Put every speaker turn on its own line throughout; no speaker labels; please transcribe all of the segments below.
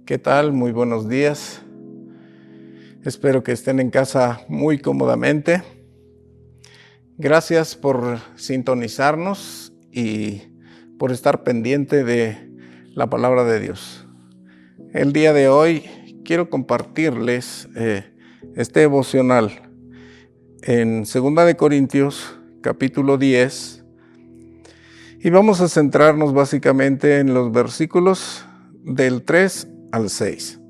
¿Qué tal? Muy buenos días. Espero que estén en casa muy cómodamente. Gracias por sintonizarnos y por estar pendiente de la palabra de Dios. El día de hoy quiero compartirles este devocional en 2 Corintios, capítulo 10, y vamos a centrarnos básicamente en los versículos del 3 al 6.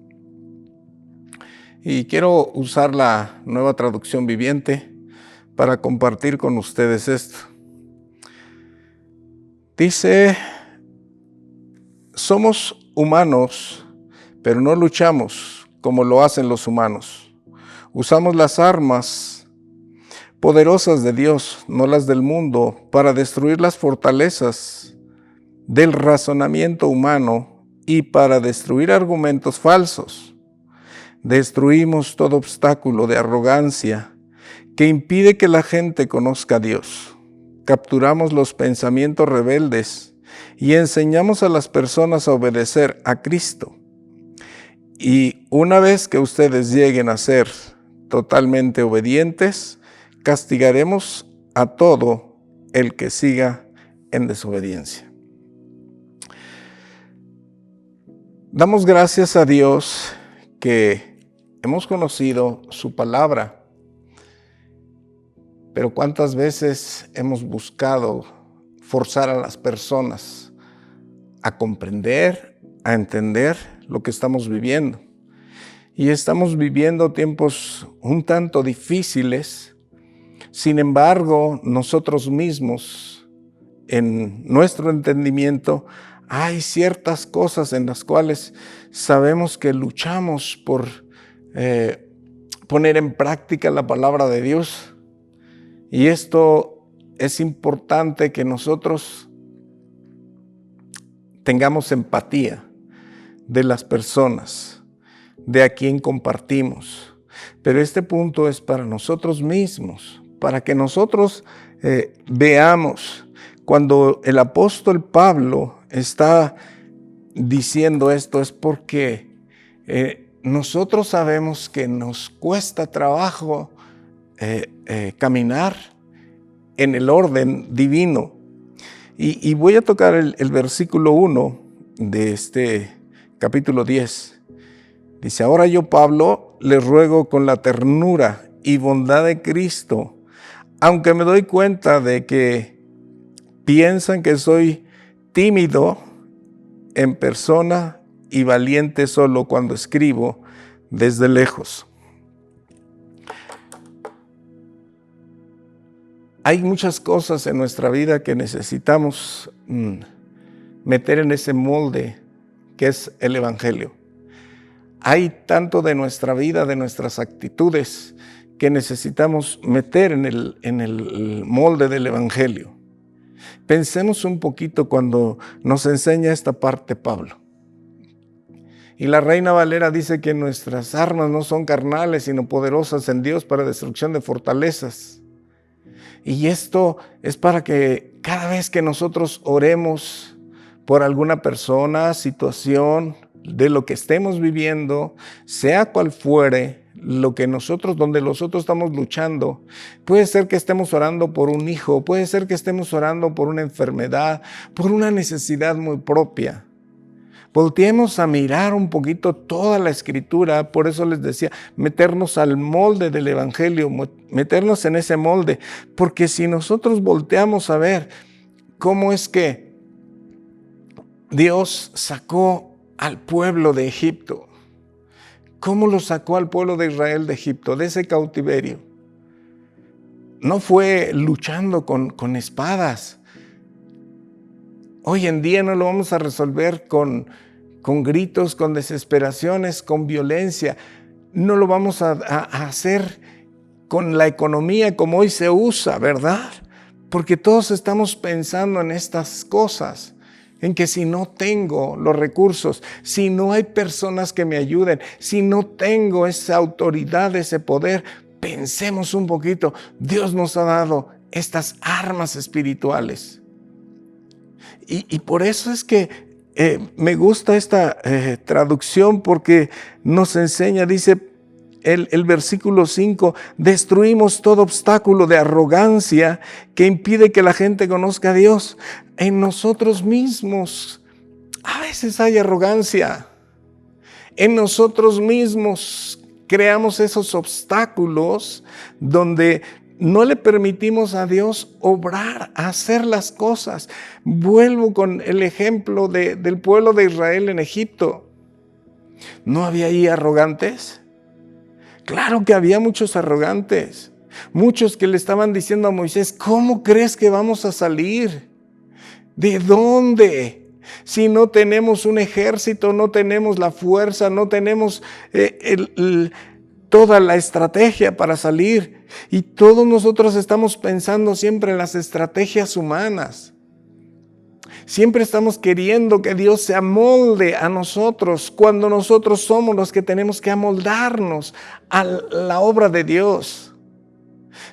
Y quiero usar la Nueva Traducción Viviente para compartir con ustedes esto. Dice: somos humanos, pero no luchamos como lo hacen los humanos. Usamos las armas poderosas de Dios, no las del mundo, para destruir las fortalezas del razonamiento humano y para destruir argumentos falsos. Destruimos todo obstáculo de arrogancia que impide que la gente conozca a Dios. Capturamos los pensamientos rebeldes y enseñamos a las personas a obedecer a Cristo. Y una vez que ustedes lleguen a ser totalmente obedientes, castigaremos a todo el que siga en desobediencia. Damos gracias a Dios que hemos conocido su palabra, pero ¿cuántas veces hemos buscado forzar a las personas a comprender, a entender lo que estamos viviendo? Y estamos viviendo tiempos un tanto difíciles. Sin embargo, nosotros mismos, en nuestro entendimiento, hay ciertas cosas en las cuales sabemos que luchamos por poner en práctica la palabra de Dios. Y esto es importante, que nosotros tengamos empatía de las personas, de a quien compartimos. Pero este punto es para nosotros mismos, para que nosotros veamos. Cuando el apóstol Pablo está diciendo esto, es porque nosotros sabemos que nos cuesta trabajo caminar en el orden divino. Y voy a tocar el versículo 1 de este capítulo 10. Dice: ahora yo, Pablo, les ruego con la ternura y bondad de Cristo, aunque me doy cuenta de que piensan que soy tímido en persona y valiente solo cuando escribo desde lejos. Hay muchas cosas en nuestra vida que necesitamos meter en ese molde que es el Evangelio. Hay tanto de nuestra vida, de nuestras actitudes, que necesitamos meter en el molde del Evangelio. Pensemos un poquito cuando nos enseña esta parte Pablo. Y la Reina Valera dice que nuestras armas no son carnales, sino poderosas en Dios para destrucción de fortalezas. Y esto es para que cada vez que nosotros oremos por alguna persona, situación, de lo que estemos viviendo, sea cual fuere, donde nosotros estamos luchando, puede ser que estemos orando por un hijo, puede ser que estemos orando por una enfermedad, por una necesidad muy propia. Volteemos a mirar un poquito toda la Escritura. Por eso les decía, meternos al molde del Evangelio, meternos en ese molde, porque si nosotros volteamos a ver cómo es que Dios sacó al pueblo de Egipto, cómo lo sacó al pueblo de Israel de Egipto, de ese cautiverio, no fue luchando con espadas. Hoy en día no lo vamos a resolver con gritos, con desesperaciones, con violencia. No lo vamos a hacer con la economía como hoy se usa, ¿verdad? Porque todos estamos pensando en estas cosas, en que si no tengo los recursos, si no hay personas que me ayuden, si no tengo esa autoridad, ese poder, pensemos un poquito. Dios nos ha dado estas armas espirituales. Y por eso es que Me gusta esta traducción porque nos enseña, dice el versículo 5, destruimos todo obstáculo de arrogancia que impide que la gente conozca a Dios. En nosotros mismos a veces hay arrogancia. En nosotros mismos creamos esos obstáculos donde no le permitimos a Dios obrar, hacer las cosas. Vuelvo con el ejemplo del pueblo de Israel en Egipto. ¿No había ahí arrogantes? Claro que había muchos arrogantes. Muchos que le estaban diciendo a Moisés, ¿cómo crees que vamos a salir? ¿De dónde? Si no tenemos un ejército, no tenemos la fuerza, no tenemos toda la estrategia para salir. Y todos nosotros estamos pensando siempre en las estrategias humanas. Siempre estamos queriendo que Dios se amolde a nosotros cuando nosotros somos los que tenemos que amoldarnos a la obra de Dios.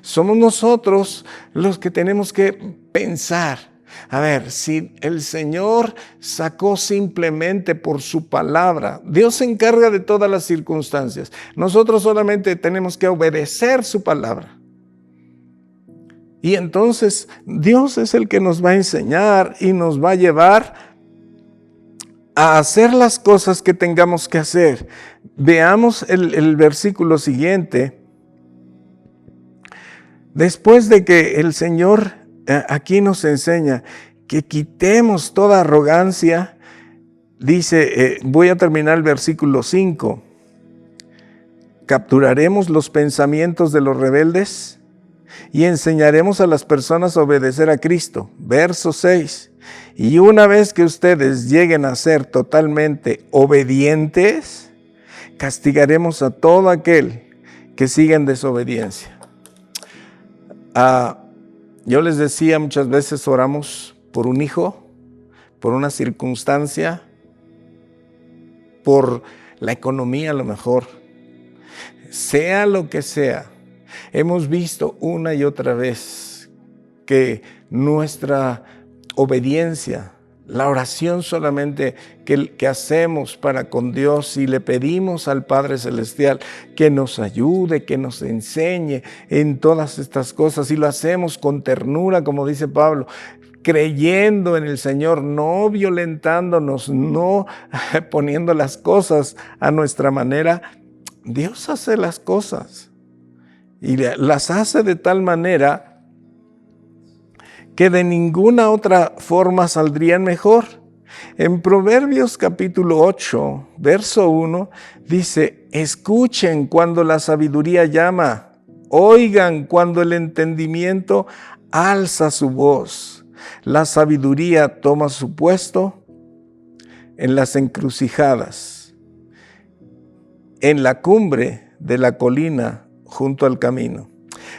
Somos nosotros los que tenemos que pensar. A ver, si el Señor sacó simplemente por su palabra, Dios se encarga de todas las circunstancias. Nosotros solamente tenemos que obedecer su palabra. Y entonces Dios es el que nos va a enseñar y nos va a llevar a hacer las cosas que tengamos que hacer. Veamos el versículo siguiente. Después de que el Señor aquí nos enseña que quitemos toda arrogancia, dice, voy a terminar el versículo 5. Capturaremos los pensamientos de los rebeldes y enseñaremos a las personas a obedecer a Cristo. Verso 6. Y una vez que ustedes lleguen a ser totalmente obedientes, castigaremos a todo aquel que siga en desobediencia. Yo les decía, muchas veces oramos por un hijo, por una circunstancia, por la economía a lo mejor, sea lo que sea. Hemos visto una y otra vez que nuestra obediencia, la oración solamente que hacemos para con Dios y le pedimos al Padre Celestial que nos ayude, que nos enseñe en todas estas cosas, y lo hacemos con ternura, como dice Pablo, creyendo en el Señor, no violentándonos, no poniendo las cosas a nuestra manera. Dios hace las cosas y las hace de tal manera que de ninguna otra forma saldrían mejor. En Proverbios capítulo 8, verso 1, dice, escuchen cuando la sabiduría llama, oigan cuando el entendimiento alza su voz. La sabiduría toma su puesto en las encrucijadas, en la cumbre de la colina junto al camino.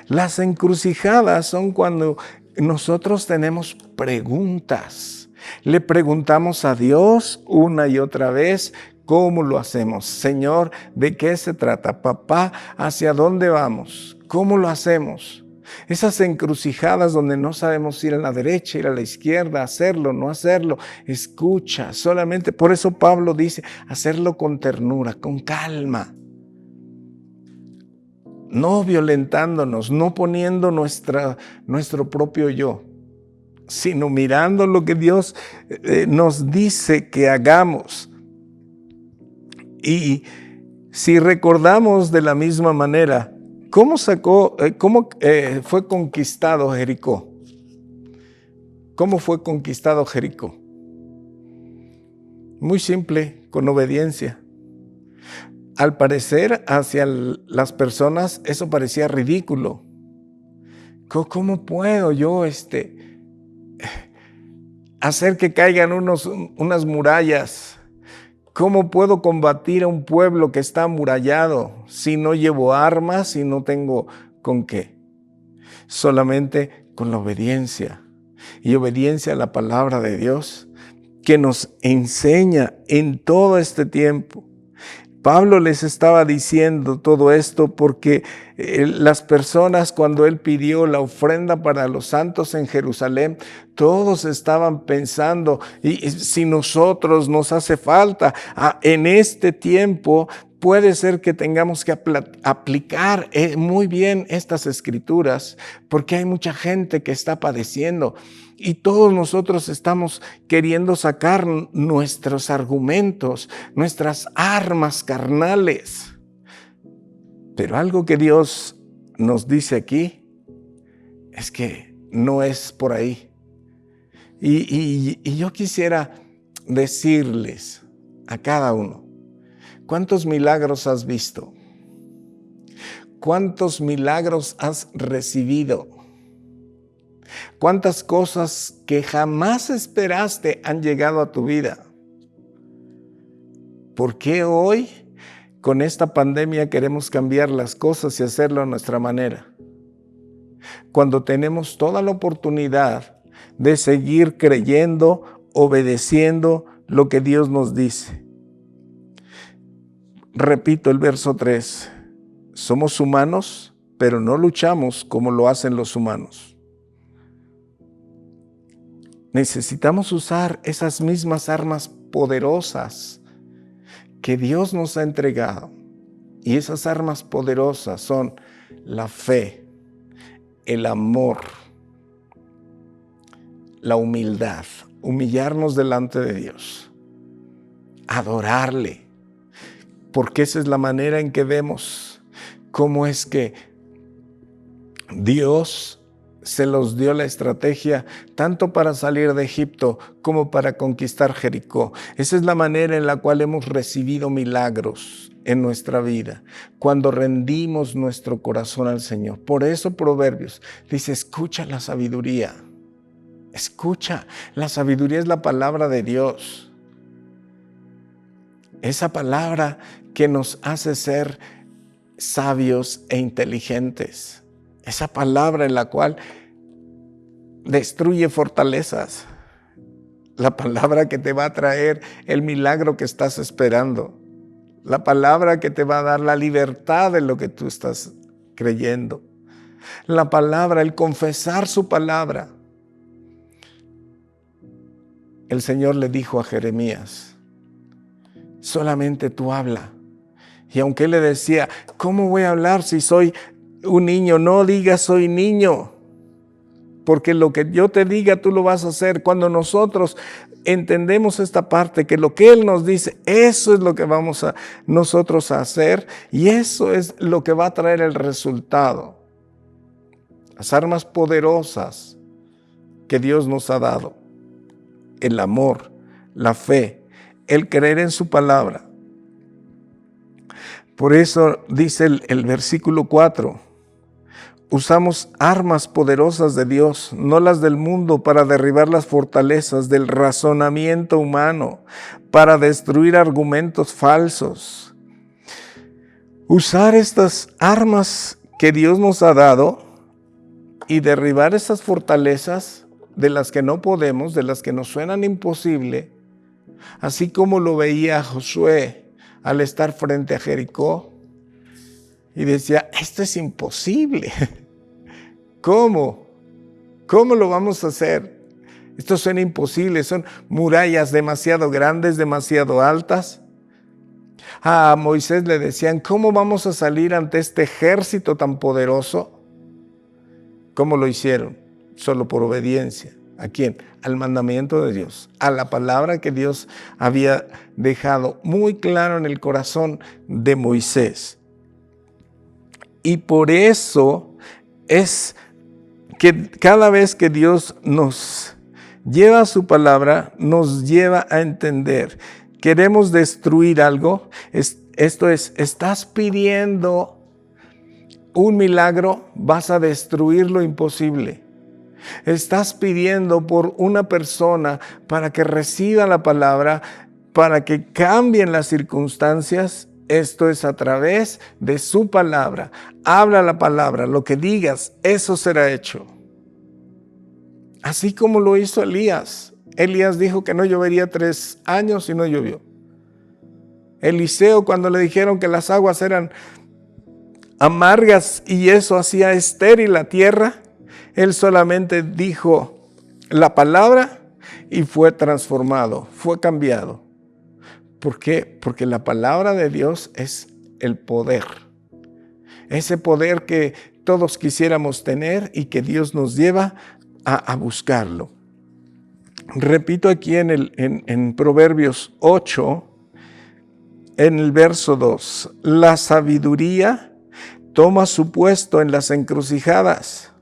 Las encrucijadas son cuando nosotros tenemos preguntas. Le preguntamos a Dios una y otra vez, ¿cómo lo hacemos? Señor, ¿de qué se trata? Papá, ¿hacia dónde vamos? ¿Cómo lo hacemos? Esas encrucijadas donde no sabemos ir a la derecha, ir a la izquierda, hacerlo, no hacerlo. Escucha, solamente, por eso Pablo dice, hacerlo con ternura, con calma. No violentándonos, no poniendo nuestro propio yo, sino mirando lo que Dios nos dice que hagamos. Y si recordamos de la misma manera, ¿cómo fue conquistado Jericó? ¿Cómo fue conquistado Jericó? Muy simple, con obediencia. Al parecer, hacia las personas, eso parecía ridículo. ¿Cómo puedo yo hacer que caigan unas murallas? ¿Cómo puedo combatir a un pueblo que está amurallado si no llevo armas, si no tengo con qué? Solamente con la obediencia. Y obediencia a la palabra de Dios que nos enseña en todo este tiempo. Pablo les estaba diciendo todo esto porque las personas, cuando él pidió la ofrenda para los santos en Jerusalén, todos estaban pensando, y si nosotros nos hace falta en este tiempo, puede ser que tengamos que aplicar muy bien estas escrituras, porque hay mucha gente que está padeciendo. Y todos nosotros estamos queriendo sacar nuestros argumentos, nuestras armas carnales. Pero algo que Dios nos dice aquí es que no es por ahí. Y yo quisiera decirles a cada uno, ¿cuántos milagros has visto? ¿Cuántos milagros has recibido? ¿Cuántas cosas que jamás esperaste han llegado a tu vida? ¿Por qué hoy, con esta pandemia, queremos cambiar las cosas y hacerlo a nuestra manera? Cuando tenemos toda la oportunidad de seguir creyendo, obedeciendo lo que Dios nos dice. Repito el verso 3. Somos humanos, pero no luchamos como lo hacen los humanos. Necesitamos usar esas mismas armas poderosas que Dios nos ha entregado. Y esas armas poderosas son la fe, el amor, la humildad, humillarnos delante de Dios, adorarle, porque esa es la manera en que vemos cómo es que Dios se los dio la estrategia tanto para salir de Egipto como para conquistar Jericó. Esa es la manera en la cual hemos recibido milagros en nuestra vida, cuando rendimos nuestro corazón al Señor. Por eso Proverbios dice, escucha la sabiduría. Escucha, la sabiduría es la palabra de Dios. Esa palabra que nos hace ser sabios e inteligentes. Esa palabra en la cual destruye fortalezas. La palabra que te va a traer el milagro que estás esperando. La palabra que te va a dar la libertad de lo que tú estás creyendo. La palabra, el confesar su palabra. El Señor le dijo a Jeremías, solamente tú habla. Y aunque él le decía, ¿cómo voy a hablar si soy un niño? No digas soy niño, porque lo que yo te diga tú lo vas a hacer. Cuando nosotros entendemos esta parte, que lo que Él nos dice, eso es lo que vamos a nosotros a hacer, y eso es lo que va a traer el resultado. Las armas poderosas que Dios nos ha dado, el amor, la fe, el creer en su palabra. Por eso dice el versículo 4, usamos armas poderosas de Dios, no las del mundo, para derribar las fortalezas del razonamiento humano, para destruir argumentos falsos. Usar estas armas que Dios nos ha dado y derribar esas fortalezas de las que no podemos, de las que nos suenan imposible, así como lo veía Josué al estar frente a Jericó y decía, esto es imposible. ¿Cómo? ¿Cómo lo vamos a hacer? Esto suena imposible, son murallas demasiado grandes, demasiado altas. A Moisés le decían, ¿cómo vamos a salir ante este ejército tan poderoso? ¿Cómo lo hicieron? Solo por obediencia. ¿A quién? Al mandamiento de Dios, a la palabra que Dios había dejado muy claro en el corazón de Moisés. Y por eso es que cada vez que Dios nos lleva a su palabra, nos lleva a entender. Queremos destruir algo. Esto es, estás pidiendo un milagro, vas a destruir lo imposible. Estás pidiendo por una persona para que reciba la palabra, para que cambien las circunstancias. Esto es a través de su palabra. Habla la palabra, lo que digas, eso será hecho. Así como lo hizo Elías. Elías dijo que no llovería 3 años y no llovió. Eliseo, cuando le dijeron que las aguas eran amargas y eso hacía estéril la tierra, él solamente dijo la palabra y fue transformado, fue cambiado. ¿Por qué? Porque la palabra de Dios es el poder. Ese poder que todos quisiéramos tener y que Dios nos lleva a buscarlo. Repito aquí en Proverbios 8, en el verso 2, la sabiduría toma su puesto en las encrucijadas.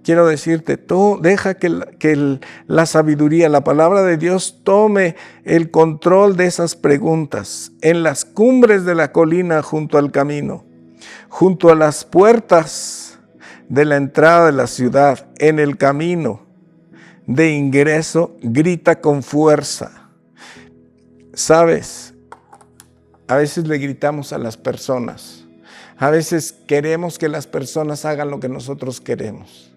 Quiero decirte, tú deja que la sabiduría, la palabra de Dios, tome el control de esas preguntas en las cumbres de la colina junto al camino, junto a las puertas de la entrada de la ciudad, en el camino de ingreso, grita con fuerza. ¿Sabes? A veces le gritamos a las personas. A veces queremos que las personas hagan lo que nosotros queremos.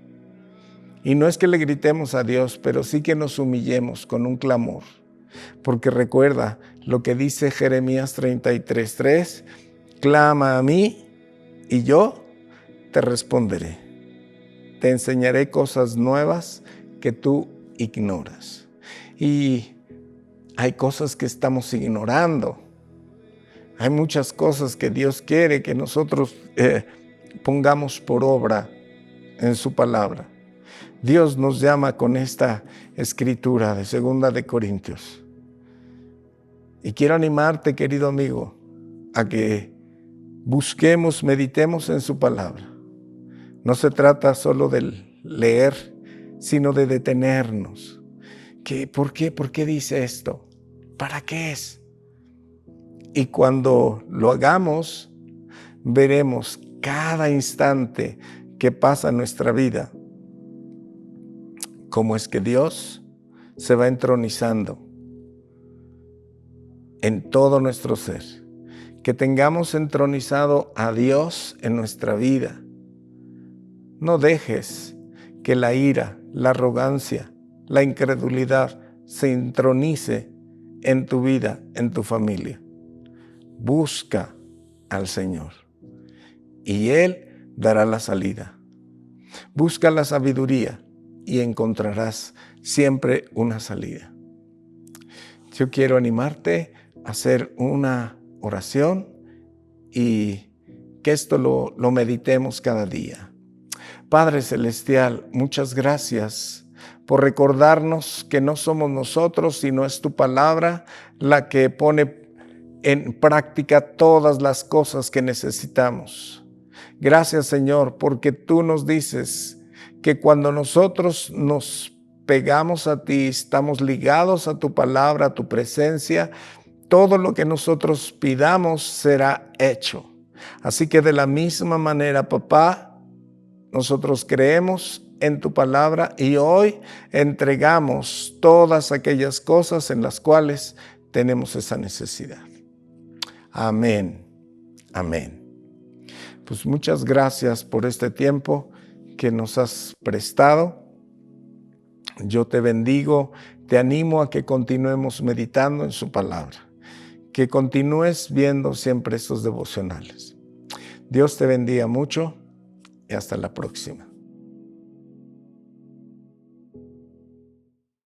Y no es que le gritemos a Dios, pero sí que nos humillemos con un clamor. Porque recuerda lo que dice Jeremías 33:3, clama a mí y yo te responderé. Te enseñaré cosas nuevas que tú ignoras. Y hay cosas que estamos ignorando. Hay muchas cosas que Dios quiere que nosotros pongamos por obra en su palabra. Dios nos llama con esta escritura de 2 de Corintios. Y quiero animarte, querido amigo, a que busquemos, meditemos en su palabra. No se trata solo de leer, sino de detenernos. ¿Por qué? ¿Por qué dice esto? ¿Para qué es? Y cuando lo hagamos, veremos cada instante que pasa en nuestra vida cómo es que Dios se va entronizando en todo nuestro ser. Que tengamos entronizado a Dios en nuestra vida. No dejes que la ira, la arrogancia, la incredulidad se entronice en tu vida, en tu familia. Busca al Señor y Él dará la salida. Busca la sabiduría y encontrarás siempre una salida. Yo quiero animarte a hacer una oración y que esto lo meditemos cada día. Padre Celestial, muchas gracias por recordarnos que no somos nosotros, sino es tu palabra la que pone en práctica todas las cosas que necesitamos. Gracias, Señor, porque tú nos dices que cuando nosotros nos pegamos a ti, estamos ligados a tu palabra, a tu presencia, todo lo que nosotros pidamos será hecho. Así que de la misma manera, papá, nosotros creemos en tu palabra y hoy entregamos todas aquellas cosas en las cuales tenemos esa necesidad. Amén. Amén. Pues muchas gracias por este tiempo que nos has prestado. Yo te bendigo, te animo a que continuemos meditando en su palabra, que continúes viendo siempre estos devocionales. Dios te bendiga mucho y hasta la próxima.